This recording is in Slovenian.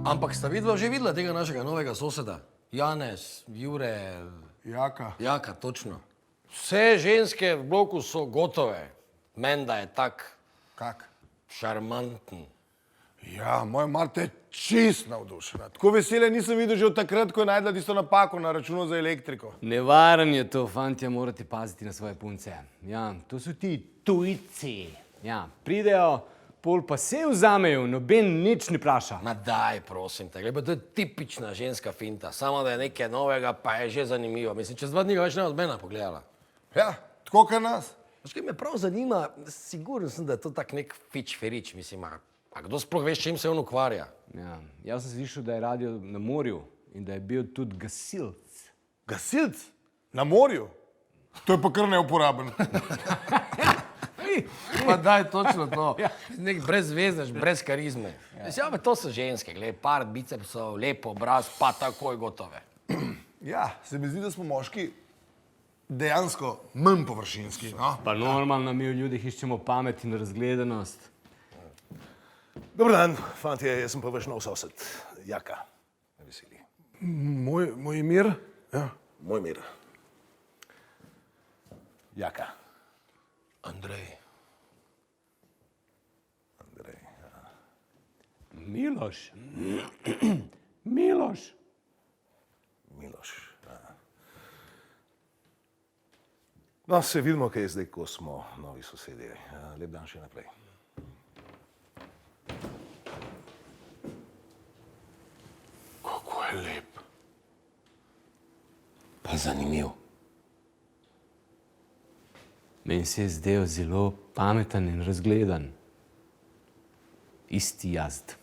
Ampak sta vidva že videla tega našega novega soseda? Janez, Jure... Jaka, točno. Vse ženske v bloku so gotove. Menda je tak... Kak? Šarmanten. Ja, moja mati je čist navdušena. Tako vesele nisem videl že od takrat, ko je najdla tisto napako na računu za elektriko. Nevaren je to, fantje, morate paziti na svoje punce. Ja, to so ti tujci. Ja, pridejo, pol pa se vzamejo, noben nič ne vpraša. Ma daj, prosim te, gleda, to je tipična ženska finta. Samo da je nekaj novega, pa je že zanimivo. Mislim, čez 2 dni ga več ne od mene pogledala. Ja, tako kot nas. Veš, kaj me prav zanima, sigurno sem, da je to tak nek fič ferič, mislim, a kdo sploh veš, čim se on ukvarja? Ja, jaz sem slišal, da je radio na morju in da je bil tudi gasilc. Gasilc? Na morju? To je pa kar neuporaben. Pa daj, točno to. Nek brezveznež, brez karizme. Ja, to so ženske, gledaj, par bicepsov, lep obraz, pa takoj gotove. Ja, se mi zdi, da smo moški dejansko manj površinski, no? Pa normalno, mi v ljudih iščemo pamet in razgledanost. Dobar dan, fantje, jaz sem pa vaš nov sosed, Jaka. Me veseli. Moj mir? Ja. Moj mir. Jaka. Andrej. Andrej, ja. Miloš. Miloš. Miloš, ja. No, se vidimo, kaj je zdaj, ko smo novi sosedje. Lep dan še naprej. Kako je lep. Pa zanimiv. Meni se je zdel zelo pameten in razgledan. Isti jazd.